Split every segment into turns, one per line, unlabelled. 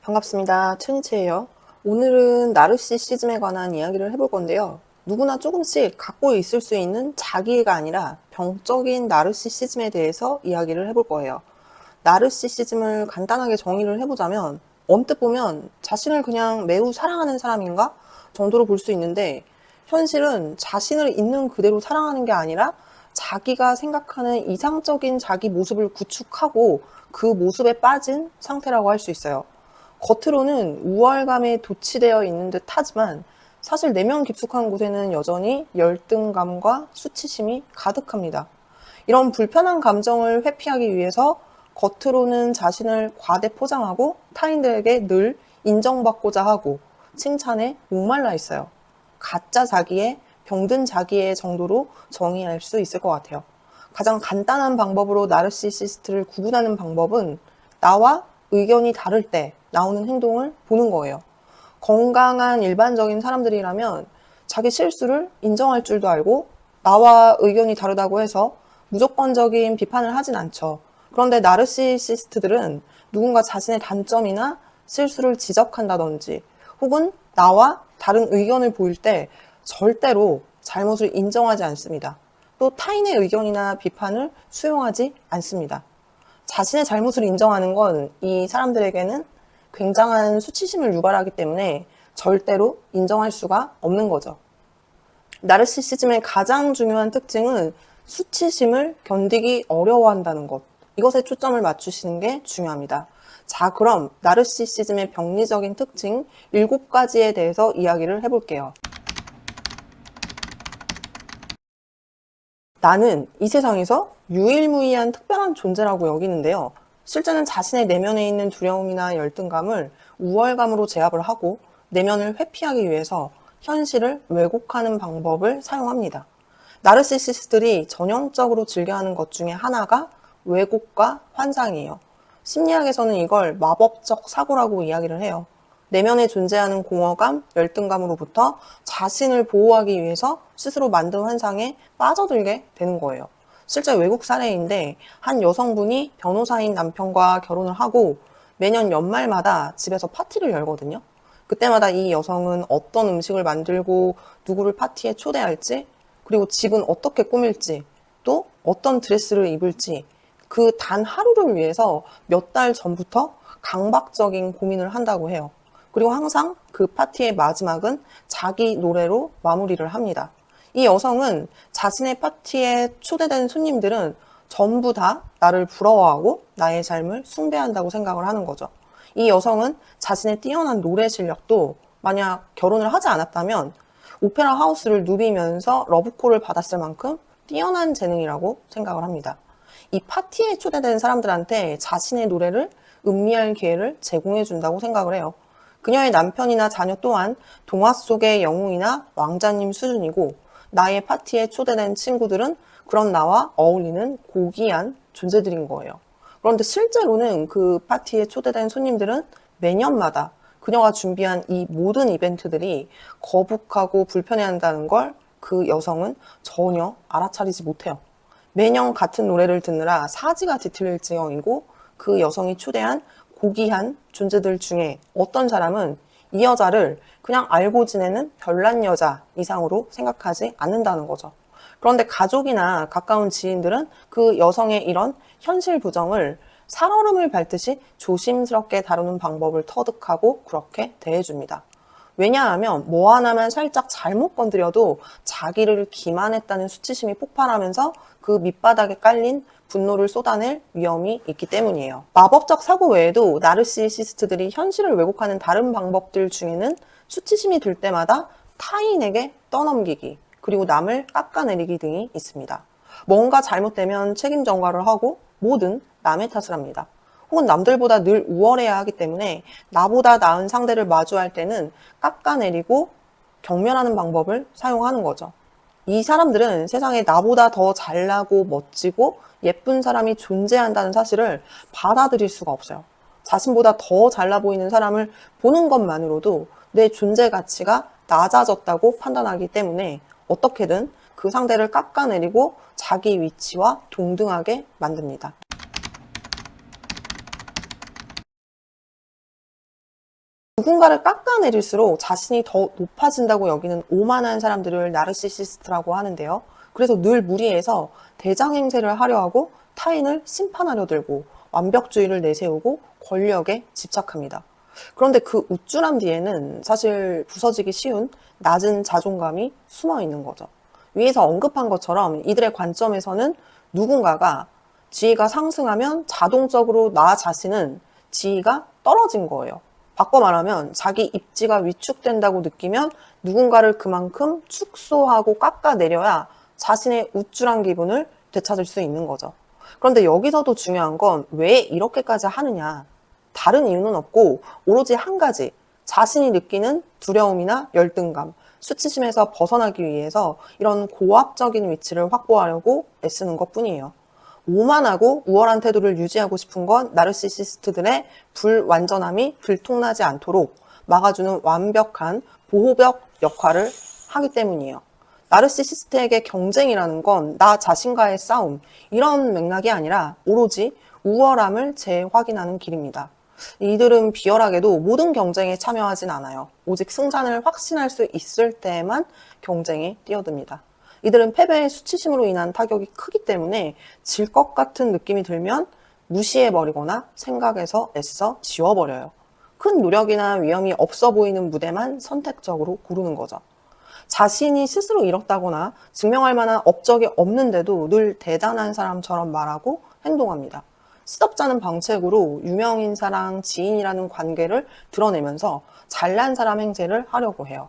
반갑습니다. 튜니치예요. 오늘은 나르시시즘에 관한 이야기를 해볼 건데요. 누구나 조금씩 갖고 있을 수 있는 자기애가 아니라 병적인 나르시시즘에 대해서 이야기를 해볼 거예요. 나르시시즘을 간단하게 정의를 해보자면 언뜻 보면 자신을 그냥 매우 사랑하는 사람인가 정도로 볼 수 있는데, 현실은 자신을 있는 그대로 사랑하는 게 아니라 자기가 생각하는 이상적인 자기 모습을 구축하고 그 모습에 빠진 상태라고 할 수 있어요. 겉으로는 우월감에 도취되어 있는 듯 하지만 사실 내면 깊숙한 곳에는 여전히 열등감과 수치심이 가득합니다. 이런 불편한 감정을 회피하기 위해서 겉으로는 자신을 과대 포장하고 타인들에게 늘 인정받고자 하고 칭찬에 목말라 있어요. 가짜 자기의, 병든 자기의 정도로 정의할 수 있을 것 같아요. 가장 간단한 방법으로 나르시시스트를 구분하는 방법은 나와 의견이 다를 때 나오는 행동을 보는 거예요. 건강한 일반적인 사람들이라면 자기 실수를 인정할 줄도 알고 나와 의견이 다르다고 해서 무조건적인 비판을 하진 않죠. 그런데 나르시시스트들은 누군가 자신의 단점이나 실수를 지적한다든지 혹은 나와 다른 의견을 보일 때 절대로 잘못을 인정하지 않습니다. 또 타인의 의견이나 비판을 수용하지 않습니다. 자신의 잘못을 인정하는 건 이 사람들에게는 굉장한 수치심을 유발하기 때문에 절대로 인정할 수가 없는 거죠. 나르시시즘의 가장 중요한 특징은 수치심을 견디기 어려워한다는 것. 이것에 초점을 맞추시는 게 중요합니다. 자, 그럼 나르시시즘의 병리적인 특징 7가지에 대해서 이야기를 해볼게요. 나는 이 세상에서 유일무이한 특별한 존재라고 여기는데요. 실제는 자신의 내면에 있는 두려움이나 열등감을 우월감으로 제압을 하고 내면을 회피하기 위해서 현실을 왜곡하는 방법을 사용합니다. 나르시시스트들이 전형적으로 즐겨하는 것 중에 하나가 왜곡과 환상이에요. 심리학에서는 이걸 마법적 사고라고 이야기를 해요. 내면에 존재하는 공허감, 열등감으로부터 자신을 보호하기 위해서 스스로 만든 환상에 빠져들게 되는 거예요. 실제 외국 사례인데, 한 여성분이 변호사인 남편과 결혼을 하고 매년 연말마다 집에서 파티를 열거든요. 그때마다 이 여성은 어떤 음식을 만들고 누구를 파티에 초대할지, 그리고 집은 어떻게 꾸밀지, 또 어떤 드레스를 입을지 그 단 하루를 위해서 몇 달 전부터 강박적인 고민을 한다고 해요. 그리고 항상 그 파티의 마지막은 자기 노래로 마무리를 합니다. 이 여성은 자신의 파티에 초대된 손님들은 전부 다 나를 부러워하고 나의 삶을 숭배한다고 생각을 하는 거죠. 이 여성은 자신의 뛰어난 노래 실력도 만약 결혼을 하지 않았다면 오페라 하우스를 누비면서 러브콜을 받았을 만큼 뛰어난 재능이라고 생각을 합니다. 이 파티에 초대된 사람들한테 자신의 노래를 음미할 기회를 제공해 준다고 생각을 해요. 그녀의 남편이나 자녀 또한 동화 속의 영웅이나 왕자님 수준이고, 나의 파티에 초대된 친구들은 그런 나와 어울리는 고귀한 존재들인 거예요. 그런데 실제로는 그 파티에 초대된 손님들은 매년마다 그녀가 준비한 이 모든 이벤트들이 거북하고 불편해한다는 걸 그 여성은 전혀 알아차리지 못해요. 매년 같은 노래를 듣느라 사지가 뒤틀릴지경이고, 그 여성이 초대한 고귀한 존재들 중에 어떤 사람은 이 여자를 그냥 알고 지내는 별난 여자 이상으로 생각하지 않는다는 거죠. 그런데 가족이나 가까운 지인들은 그 여성의 이런 현실 부정을 살얼음을 밟듯이 조심스럽게 다루는 방법을 터득하고 그렇게 대해줍니다. 왜냐하면 뭐 하나만 살짝 잘못 건드려도 자기를 기만했다는 수치심이 폭발하면서 그 밑바닥에 깔린 분노를 쏟아낼 위험이 있기 때문이에요. 마법적 사고 외에도 나르시시스트들이 현실을 왜곡하는 다른 방법들 중에는 수치심이 들 때마다 타인에게 떠넘기기, 그리고 남을 깎아내리기 등이 있습니다. 뭔가 잘못되면 책임 전가를 하고 뭐든 남의 탓을 합니다. 혹은 남들보다 늘 우월해야 하기 때문에 나보다 나은 상대를 마주할 때는 깎아내리고 경멸하는 방법을 사용하는 거죠. 이 사람들은 세상에 나보다 더 잘나고 멋지고 예쁜 사람이 존재한다는 사실을 받아들일 수가 없어요. 자신보다 더 잘나 보이는 사람을 보는 것만으로도 내 존재 가치가 낮아졌다고 판단하기 때문에 어떻게든 그 상대를 깎아내리고 자기 위치와 동등하게 만듭니다. 누군가를 깎아내릴수록 자신이 더 높아진다고 여기는 오만한 사람들을 나르시시스트라고 하는데요. 그래서 늘 무리해서 대장 행세를 하려 하고 타인을 심판하려 들고 완벽주의를 내세우고 권력에 집착합니다. 그런데 그 우쭐함 뒤에는 사실 부서지기 쉬운 낮은 자존감이 숨어 있는 거죠. 위에서 언급한 것처럼 이들의 관점에서는 누군가가 지위가 상승하면 자동적으로 나 자신은 지위가 떨어진 거예요. 바꿔 말하면 자기 입지가 위축된다고 느끼면 누군가를 그만큼 축소하고 깎아내려야 자신의 우쭐한 기분을 되찾을 수 있는 거죠. 그런데 여기서도 중요한 건 왜 이렇게까지 하느냐. 다른 이유는 없고 오로지 한 가지, 자신이 느끼는 두려움이나 열등감, 수치심에서 벗어나기 위해서 이런 고압적인 위치를 확보하려고 애쓰는 것뿐이에요. 오만하고 우월한 태도를 유지하고 싶은 건 나르시시스트들의 불완전함이 들통나지 않도록 막아주는 완벽한 보호벽 역할을 하기 때문이에요. 나르시시스트에게 경쟁이라는 건 나 자신과의 싸움, 이런 맥락이 아니라 오로지 우월함을 재확인하는 길입니다. 이들은 비열하게도 모든 경쟁에 참여하진 않아요. 오직 승산을 확신할 수 있을 때에만 경쟁에 뛰어듭니다. 이들은 패배의 수치심으로 인한 타격이 크기 때문에 질 것 같은 느낌이 들면 무시해버리거나 생각에서 애써 지워버려요. 큰 노력이나 위험이 없어 보이는 무대만 선택적으로 고르는 거죠. 자신이 스스로 이렇다거나 증명할 만한 업적이 없는데도 늘 대단한 사람처럼 말하고 행동합니다. 시덥잖은 방책으로 유명인사랑 지인이라는 관계를 드러내면서 잘난 사람 행세를 하려고 해요.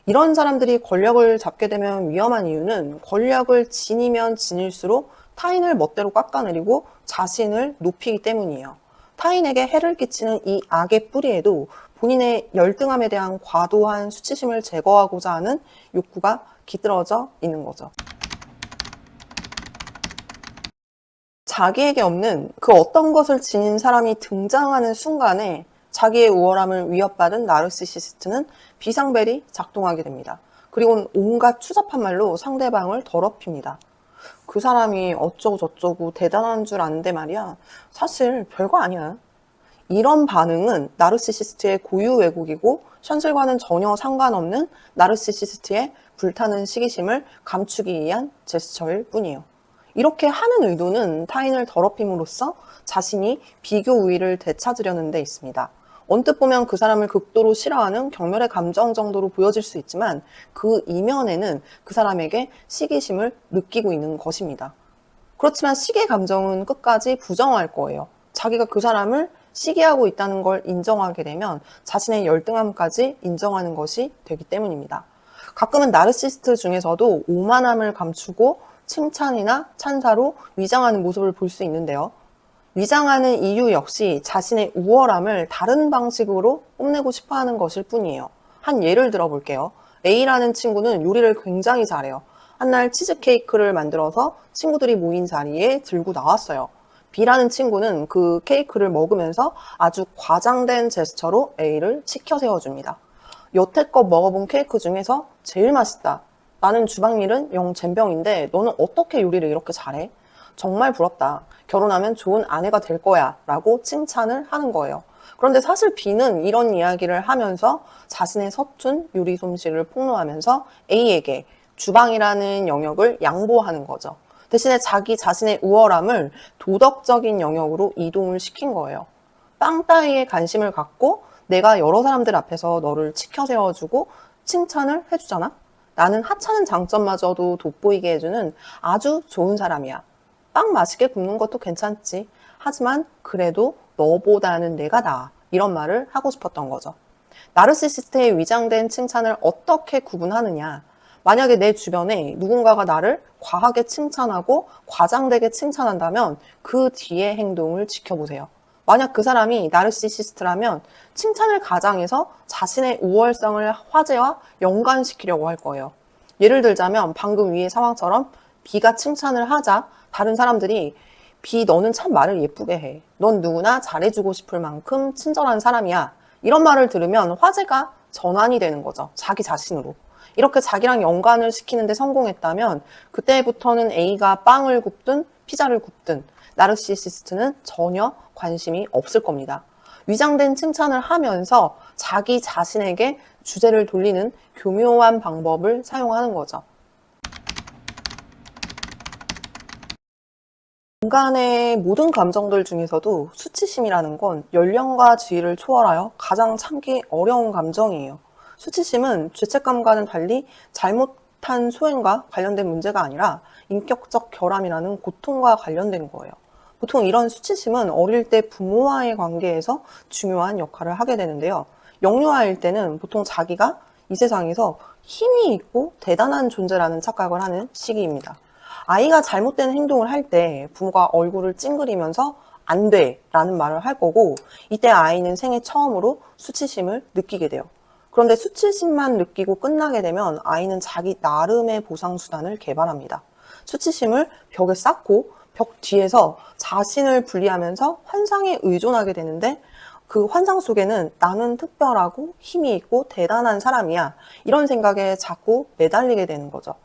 이런 사람들이 권력을 잡게 되면 위험한 이유는 권력을 지니면 지닐수록 타인을 멋대로 깎아내리고 자신을 높이기 때문이에요. 타인에게 해를 끼치는 이 악의 뿌리에도 본인의 열등함에 대한 과도한 수치심을 제거하고자 하는 욕구가 깃들어져 있는 거죠. 자기에게 없는 그 어떤 것을 지닌 사람이 등장하는 순간에 자기의 우월함을 위협받은 나르시시스트는 비상벨이 작동하게 됩니다. 그리고 온갖 추잡한 말로 상대방을 더럽힙니다. 그 사람이 어쩌고 저쩌고 대단한 줄 아는데 말이야. 사실 별거 아니야. 이런 반응은 나르시시스트의 고유 왜곡이고 현실과는 전혀 상관없는 나르시시스트의 불타는 시기심을 감추기 위한 제스처일 뿐이에요. 이렇게 하는 의도는 타인을 더럽힘으로써 자신이 비교 우위를 되찾으려는 데 있습니다. 언뜻 보면 그 사람을 극도로 싫어하는 경멸의 감정 정도로 보여질 수 있지만 그 이면에는 그 사람에게 시기심을 느끼고 있는 것입니다. 그렇지만 시기의 감정은 끝까지 부정할 거예요. 자기가 그 사람을 시기하고 있다는 걸 인정하게 되면 자신의 열등함까지 인정하는 것이 되기 때문입니다. 가끔은 나르시스트 중에서도 오만함을 감추고 칭찬이나 찬사로 위장하는 모습을 볼 수 있는데요. 위장하는 이유 역시 자신의 우월함을 다른 방식으로 뽐내고 싶어 하는 것일 뿐이에요. 한 예를 들어 볼게요. A라는 친구는 요리를 굉장히 잘해요. 한날 치즈케이크를 만들어서 친구들이 모인 자리에 들고 나왔어요. B라는 친구는 그 케이크를 먹으면서 아주 과장된 제스처로 A를 치켜 세워줍니다. 여태껏 먹어본 케이크 중에서 제일 맛있다. 나는 주방일은 영 젬병인데 너는 어떻게 요리를 이렇게 잘해? 정말 부럽다. 결혼하면 좋은 아내가 될 거야. 라고 칭찬을 하는 거예요. 그런데 사실 B는 이런 이야기를 하면서 자신의 서툰 요리 솜씨를 폭로하면서 A에게 주방이라는 영역을 양보하는 거죠. 대신에 자기 자신의 우월함을 도덕적인 영역으로 이동을 시킨 거예요. 빵 따위에 관심을 갖고 내가 여러 사람들 앞에서 너를 치켜 세워주고 칭찬을 해주잖아? 나는 하찮은 장점마저도 돋보이게 해주는 아주 좋은 사람이야. 빵 맛있게 굽는 것도 괜찮지. 하지만 그래도 너보다는 내가 나아. 이런 말을 하고 싶었던 거죠. 나르시시스트의 위장된 칭찬을 어떻게 구분하느냐. 만약에 내 주변에 누군가가 나를 과하게 칭찬하고 과장되게 칭찬한다면 그 뒤의 행동을 지켜보세요. 만약 그 사람이 나르시시스트라면 칭찬을 가장해서 자신의 우월성을 화제와 연관시키려고 할 거예요. 예를 들자면 방금 위의 상황처럼 B가 칭찬을 하자 다른 사람들이 B 너는 참 말을 예쁘게 해. 넌 누구나 잘해주고 싶을 만큼 친절한 사람이야. 이런 말을 들으면 화제가 전환이 되는 거죠. 자기 자신으로. 이렇게 자기랑 연관을 시키는데 성공했다면 그때부터는 A가 빵을 굽든 피자를 굽든 나르시시스트는 전혀 관심이 없을 겁니다. 위장된 칭찬을 하면서 자기 자신에게 주제를 돌리는 교묘한 방법을 사용하는 거죠. 인간의 모든 감정들 중에서도 수치심이라는 건 연령과 지위를 초월하여 가장 참기 어려운 감정이에요. 수치심은 죄책감과는 달리 잘못한 소행과 관련된 문제가 아니라 인격적 결함이라는 고통과 관련된 거예요. 보통 이런 수치심은 어릴 때 부모와의 관계에서 중요한 역할을 하게 되는데요. 영유아일 때는 보통 자기가 이 세상에서 힘이 있고 대단한 존재라는 착각을 하는 시기입니다. 아이가 잘못된 행동을 할 때 부모가 얼굴을 찡그리면서 안 돼 라는 말을 할 거고, 이때 아이는 생애 처음으로 수치심을 느끼게 돼요. 그런데 수치심만 느끼고 끝나게 되면 아이는 자기 나름의 보상수단을 개발합니다. 수치심을 벽에 쌓고 벽 뒤에서 자신을 분리하면서 환상에 의존하게 되는데, 그 환상 속에는 나는 특별하고 힘이 있고 대단한 사람이야, 이런 생각에 자꾸 매달리게 되는 거죠.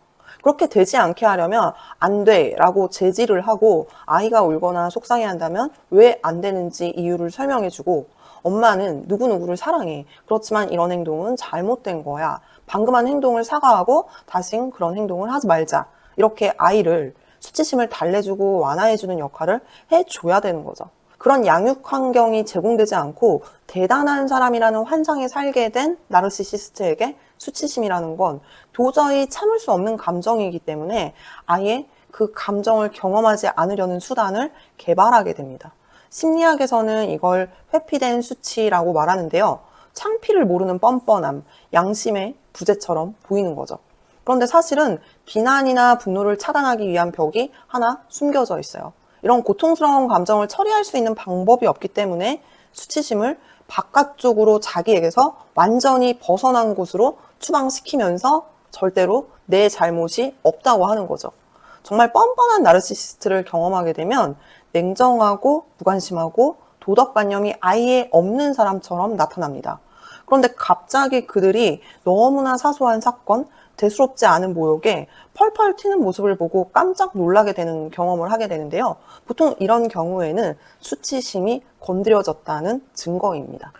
그렇게 되지 않게 하려면 안 돼 라고 제지를 하고, 아이가 울거나 속상해한다면 왜 안 되는지 이유를 설명해주고, 엄마는 누구누구를 사랑해, 그렇지만 이런 행동은 잘못된 거야, 방금 한 행동을 사과하고 다신 그런 행동을 하지 말자, 이렇게 아이를 수치심을 달래주고 완화해주는 역할을 해줘야 되는 거죠. 그런 양육 환경이 제공되지 않고 대단한 사람이라는 환상에 살게 된 나르시시스트에게 수치심이라는 건 도저히 참을 수 없는 감정이기 때문에 아예 그 감정을 경험하지 않으려는 수단을 개발하게 됩니다. 심리학에서는 이걸 회피된 수치라고 말하는데요. 창피를 모르는 뻔뻔함, 양심의 부재처럼 보이는 거죠. 그런데 사실은 비난이나 분노를 차단하기 위한 벽이 하나 숨겨져 있어요. 이런 고통스러운 감정을 처리할 수 있는 방법이 없기 때문에 수치심을 바깥쪽으로 자기에게서 완전히 벗어난 곳으로 추방시키면서 절대로 내 잘못이 없다고 하는 거죠. 정말 뻔뻔한 나르시시스트를 경험하게 되면 냉정하고 무관심하고 도덕관념이 아예 없는 사람처럼 나타납니다. 그런데 갑자기 그들이 너무나 사소한 사건, 대수롭지 않은 모욕에 펄펄 튀는 모습을 보고 깜짝 놀라게 되는 경험을 하게 되는데요. 보통 이런 경우에는 수치심이 건드려졌다는 증거입니다.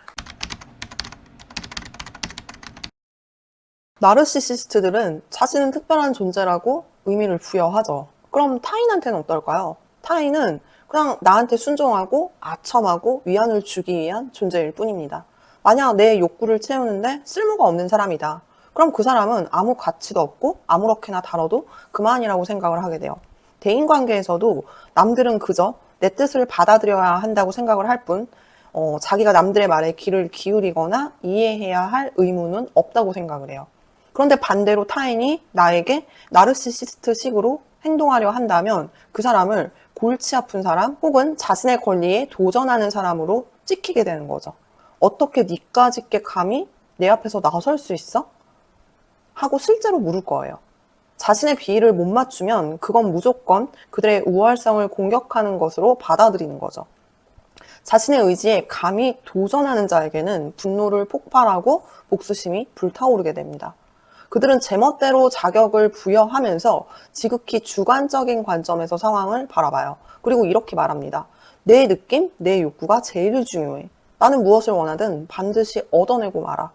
나르시시스트들은 자신은 특별한 존재라고 의미를 부여하죠. 그럼 타인한테는 어떨까요? 타인은 그냥 나한테 순종하고 아첨하고 위안을 주기 위한 존재일 뿐입니다. 만약 내 욕구를 채우는데 쓸모가 없는 사람이다, 그럼 그 사람은 아무 가치도 없고 아무렇게나 다뤄도 그만이라고 생각을 하게 돼요. 대인관계에서도 남들은 그저 내 뜻을 받아들여야 한다고 생각을 할 뿐, 자기가 남들의 말에 귀를 기울이거나 이해해야 할 의무는 없다고 생각을 해요. 그런데 반대로 타인이 나에게 나르시시스트식으로 행동하려 한다면 그 사람을 골치 아픈 사람 혹은 자신의 권리에 도전하는 사람으로 찍히게 되는 거죠. 어떻게 니까짓게 감히 내 앞에서 나설 수 있어? 하고 실제로 물을 거예요. 자신의 비위를 못 맞추면 그건 무조건 그들의 우월성을 공격하는 것으로 받아들이는 거죠. 자신의 의지에 감히 도전하는 자에게는 분노를 폭발하고 복수심이 불타오르게 됩니다. 그들은 제멋대로 자격을 부여하면서 지극히 주관적인 관점에서 상황을 바라봐요. 그리고 이렇게 말합니다. 내 느낌, 내 욕구가 제일 중요해. 나는 무엇을 원하든 반드시 얻어내고 말아.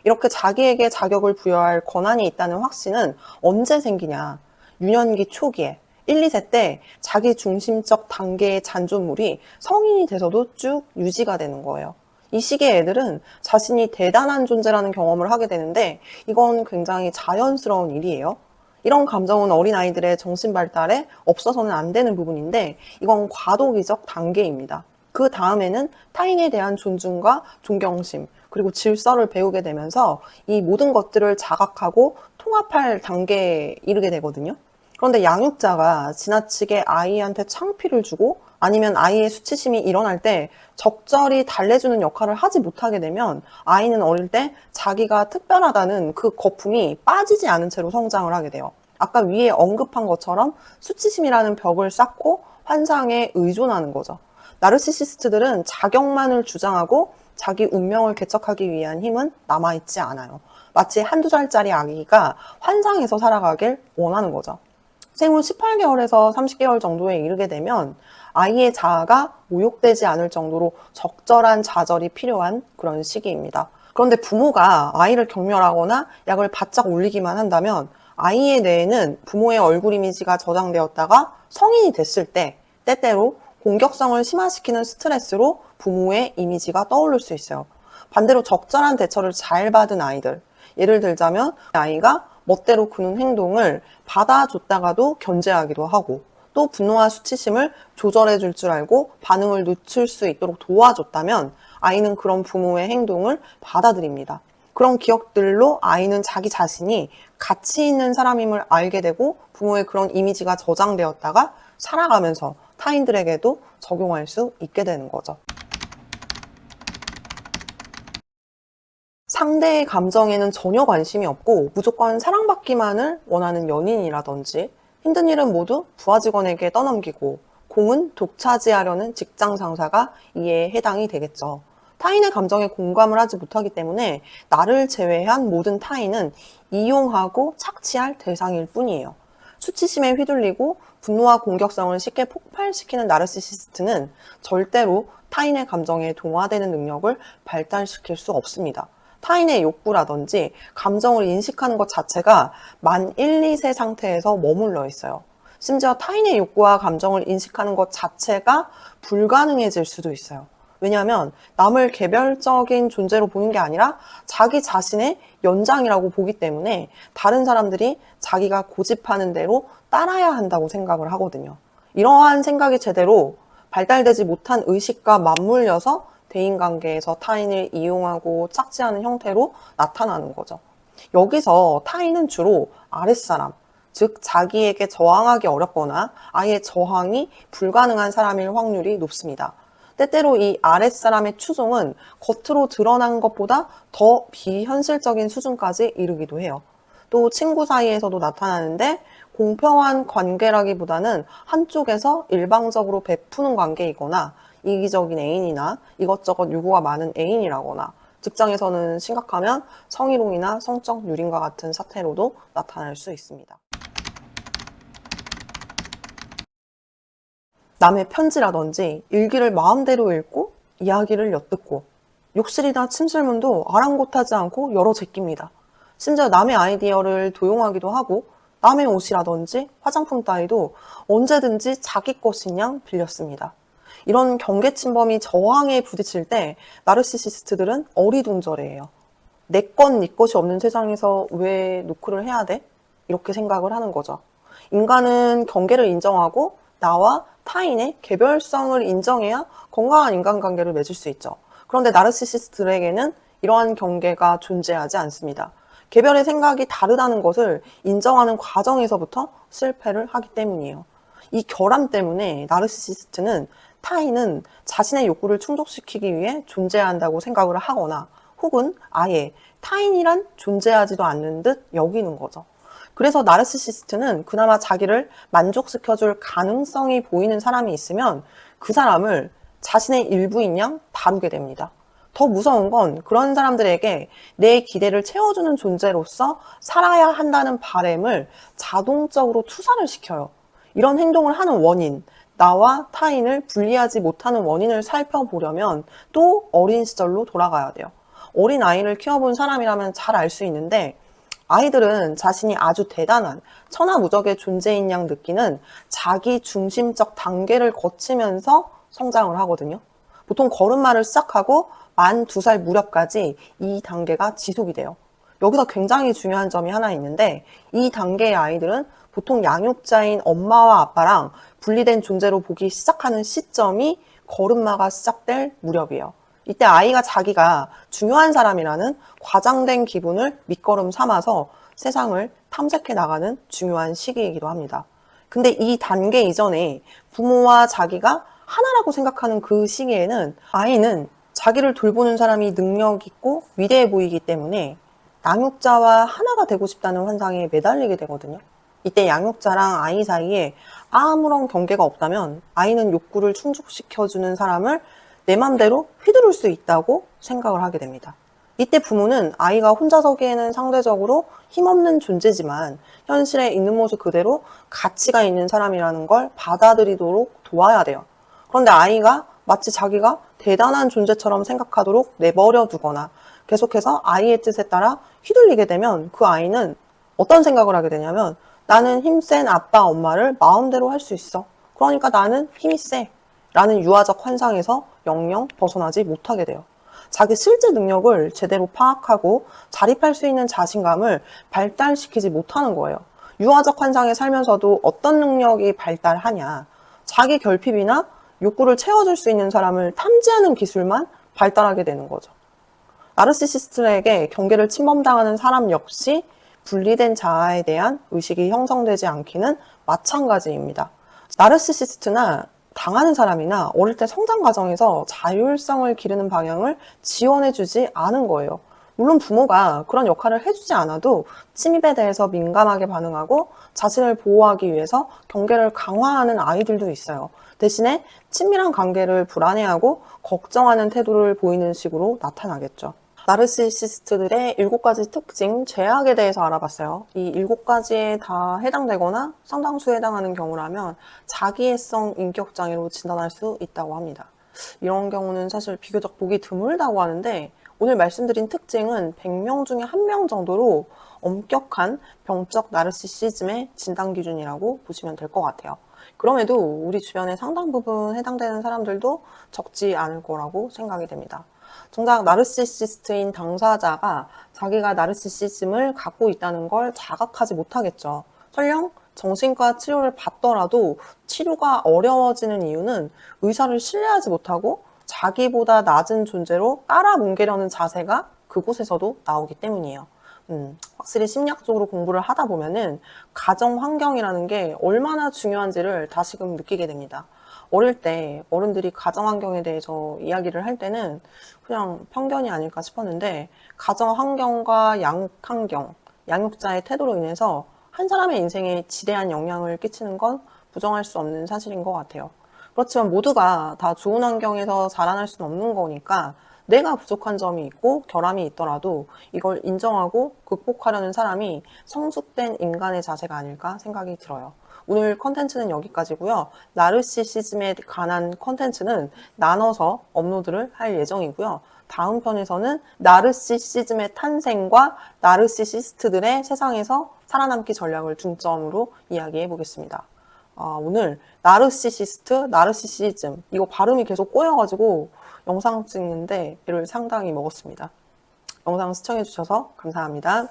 이렇게 자기에게 자격을 부여할 권한이 있다는 확신은 언제 생기냐? 유년기 초기에 1, 2세 때 자기 중심적 단계의 잔존물이 성인이 돼서도 쭉 유지가 되는 거예요. 이 시기의 애들은 자신이 대단한 존재라는 경험을 하게 되는데 이건 굉장히 자연스러운 일이에요. 이런 감정은 어린아이들의 정신 발달에 없어서는 안 되는 부분인데 이건 과도기적 단계입니다. 그 다음에는 타인에 대한 존중과 존경심, 그리고 질서를 배우게 되면서 이 모든 것들을 자각하고 통합할 단계에 이르게 되거든요. 그런데 양육자가 지나치게 아이한테 창피를 주고 아니면 아이의 수치심이 일어날 때 적절히 달래주는 역할을 하지 못하게 되면 아이는 어릴 때 자기가 특별하다는 그 거품이 빠지지 않은 채로 성장을 하게 돼요. 아까 위에 언급한 것처럼 수치심이라는 벽을 쌓고 환상에 의존하는 거죠. 나르시시스트들은 자격만을 주장하고 자기 운명을 개척하기 위한 힘은 남아있지 않아요. 마치 한두 살짜리 아기가 환상에서 살아가길 원하는 거죠. 생후 18개월에서 30개월 정도에 이르게 되면 아이의 자아가 모욕되지 않을 정도로 적절한 좌절이 필요한 그런 시기입니다. 그런데 부모가 아이를 경멸하거나 약을 바짝 올리기만 한다면 아이의 뇌에는 부모의 얼굴 이미지가 저장되었다가 성인이 됐을 때 때때로 공격성을 심화시키는 스트레스로 부모의 이미지가 떠오를 수 있어요. 반대로 적절한 대처를 잘 받은 아이들, 예를 들자면 아이가 멋대로 구는 행동을 받아줬다가도 견제하기도 하고 또 분노와 수치심을 조절해 줄 줄 알고 반응을 늦출 수 있도록 도와줬다면 아이는 그런 부모의 행동을 받아들입니다. 그런 기억들로 아이는 자기 자신이 가치 있는 사람임을 알게 되고 부모의 그런 이미지가 저장되었다가 살아가면서 타인들에게도 적용할 수 있게 되는 거죠. 상대의 감정에는 전혀 관심이 없고 무조건 사랑받기만을 원하는 연인이라든지 힘든 일은 모두 부하 직원에게 떠넘기고 공은 독차지하려는 직장 상사가 이에 해당이 되겠죠. 타인의 감정에 공감을 하지 못하기 때문에 나를 제외한 모든 타인은 이용하고 착취할 대상일 뿐이에요. 수치심에 휘둘리고 분노와 공격성을 쉽게 폭발시키는 나르시시스트는 절대로 타인의 감정에 동화되는 능력을 발달시킬 수 없습니다. 타인의 욕구라든지 감정을 인식하는 것 자체가 만 1, 2세 상태에서 머물러 있어요. 심지어 타인의 욕구와 감정을 인식하는 것 자체가 불가능해질 수도 있어요. 왜냐하면 남을 개별적인 존재로 보는 게 아니라 자기 자신의 연장이라고 보기 때문에 다른 사람들이 자기가 고집하는 대로 따라야 한다고 생각을 하거든요. 이러한 생각이 제대로 발달되지 못한 의식과 맞물려서 대인관계에서 타인을 이용하고 착취하는 형태로 나타나는 거죠. 여기서 타인은 주로 아랫사람, 즉 자기에게 저항하기 어렵거나 아예 저항이 불가능한 사람일 확률이 높습니다. 때때로 이 아랫사람의 추종은 겉으로 드러난 것보다 더 비현실적인 수준까지 이르기도 해요. 또 친구 사이에서도 나타나는데 공평한 관계라기보다는 한쪽에서 일방적으로 베푸는 관계이거나 이기적인 애인이나 이것저것 요구가 많은 애인이라거나 직장에서는 심각하면 성희롱이나 성적 유린과 같은 사태로도 나타날 수 있습니다. 남의 편지라든지 일기를 마음대로 읽고 이야기를 엿듣고 욕실이나 침실문도 아랑곳하지 않고 열어 제낍니다. 심지어 남의 아이디어를 도용하기도 하고 남의 옷이라든지 화장품 따위도 언제든지 자기 것인 양 빌렸습니다. 이런 경계 침범이 저항에 부딪힐 때 나르시시스트들은 어리둥절해해요. 내 것, 네 것이 없는 세상에서 왜 노크를 해야 돼? 이렇게 생각을 하는 거죠. 인간은 경계를 인정하고 나와 타인의 개별성을 인정해야 건강한 인간관계를 맺을 수 있죠. 그런데 나르시시스트들에게는 이러한 경계가 존재하지 않습니다. 개별의 생각이 다르다는 것을 인정하는 과정에서부터 실패를 하기 때문이에요. 이 결함 때문에 나르시시스트는 타인은 자신의 욕구를 충족시키기 위해 존재해야 한다고 생각을 하거나 혹은 아예 타인이란 존재하지도 않는 듯 여기는 거죠. 그래서 나르시시스트는 그나마 자기를 만족시켜줄 가능성이 보이는 사람이 있으면 그 사람을 자신의 일부인 양 다루게 됩니다. 더 무서운 건 그런 사람들에게 내 기대를 채워주는 존재로서 살아야 한다는 바램을 자동적으로 투사를 시켜요. 이런 행동을 하는 원인, 나와 타인을 분리하지 못하는 원인을 살펴보려면 또 어린 시절로 돌아가야 돼요. 어린 아이를 키워본 사람이라면 잘 알 수 있는데 아이들은 자신이 아주 대단한 천하무적의 존재인 양 느끼는 자기 중심적 단계를 거치면서 성장을 하거든요. 보통 걸음마를 시작하고 만 2살 무렵까지 이 단계가 지속이 돼요. 여기서 굉장히 중요한 점이 하나 있는데 이 단계의 아이들은 보통 양육자인 엄마와 아빠랑 분리된 존재로 보기 시작하는 시점이 걸음마가 시작될 무렵이에요. 이때 아이가 자기가 중요한 사람이라는 과장된 기분을 밑거름 삼아서 세상을 탐색해 나가는 중요한 시기이기도 합니다. 근데 이 단계 이전에 부모와 자기가 하나라고 생각하는 그 시기에는 아이는 자기를 돌보는 사람이 능력 있고 위대해 보이기 때문에 양육자와 하나가 되고 싶다는 환상에 매달리게 되거든요. 이때 양육자랑 아이 사이에 아무런 경계가 없다면 아이는 욕구를 충족시켜주는 사람을 내 맘대로 휘두를 수 있다고 생각을 하게 됩니다. 이때 부모는 아이가 혼자 서기에는 상대적으로 힘없는 존재지만 현실에 있는 모습 그대로 가치가 있는 사람이라는 걸 받아들이도록 도와야 돼요. 그런데 아이가 마치 자기가 대단한 존재처럼 생각하도록 내버려 두거나 계속해서 아이의 뜻에 따라 휘둘리게 되면 그 아이는 어떤 생각을 하게 되냐면 나는 힘센 아빠, 엄마를 마음대로 할 수 있어. 그러니까 나는 힘이 세. 라는 유아적 환상에서 영영 벗어나지 못하게 돼요. 자기 실제 능력을 제대로 파악하고 자립할 수 있는 자신감을 발달시키지 못하는 거예요. 유아적 환상에 살면서도 어떤 능력이 발달하냐. 자기 결핍이나 욕구를 채워줄 수 있는 사람을 탐지하는 기술만 발달하게 되는 거죠. 나르시시스트에게 경계를 침범당하는 사람 역시 분리된 자아에 대한 의식이 형성되지 않기는 마찬가지입니다. 나르시시스트나 당하는 사람이나 어릴 때 성장 과정에서 자율성을 기르는 방향을 지원해주지 않은 거예요. 물론 부모가 그런 역할을 해주지 않아도 침입에 대해서 민감하게 반응하고 자신을 보호하기 위해서 경계를 강화하는 아이들도 있어요. 대신에 친밀한 관계를 불안해하고 걱정하는 태도를 보이는 식으로 나타나겠죠. 나르시시스트들의 7가지 특징, 죄악에 대해서 알아봤어요. 이 7가지에 다 해당되거나 상당수에 해당하는 경우라면 자기애성 인격장애로 진단할 수 있다고 합니다. 이런 경우는 사실 비교적 보기 드물다고 하는데 오늘 말씀드린 특징은 100명 중에 1명 정도로 엄격한 병적 나르시시즘의 진단 기준이라고 보시면 될 것 같아요. 그럼에도 우리 주변에 상당 부분 해당되는 사람들도 적지 않을 거라고 생각이 됩니다. 정작 나르시시스트인 당사자가 자기가 나르시시즘을 갖고 있다는 걸 자각하지 못하겠죠. 설령 정신과 치료를 받더라도 치료가 어려워지는 이유는 의사를 신뢰하지 못하고 자기보다 낮은 존재로 깔아뭉개려는 자세가 그곳에서도 나오기 때문이에요. 확실히 심리학적으로 공부를 하다 보면은 가정 환경이라는 게 얼마나 중요한지를 다시금 느끼게 됩니다. 어릴 때 어른들이 가정 환경에 대해서 이야기를 할 때는 그냥 편견이 아닐까 싶었는데 가정 환경과 양육 환경, 양육자의 태도로 인해서 한 사람의 인생에 지대한 영향을 끼치는 건 부정할 수 없는 사실인 것 같아요. 그렇지만 모두가 다 좋은 환경에서 자라날 수는 없는 거니까 내가 부족한 점이 있고 결함이 있더라도 이걸 인정하고 극복하려는 사람이 성숙된 인간의 자세가 아닐까 생각이 들어요. 오늘 컨텐츠는 여기까지고요. 나르시시즘에 관한 컨텐츠는 나눠서 업로드를 할 예정이고요. 다음 편에서는 나르시시즘의 탄생과 나르시시스트들의 세상에서 살아남기 전략을 중점으로 이야기해 보겠습니다. 오늘 나르시시스트, 나르시시즘 이거 발음이 계속 꼬여가지고 영상 찍는데 애를 상당히 먹었습니다. 영상 시청해 주셔서 감사합니다.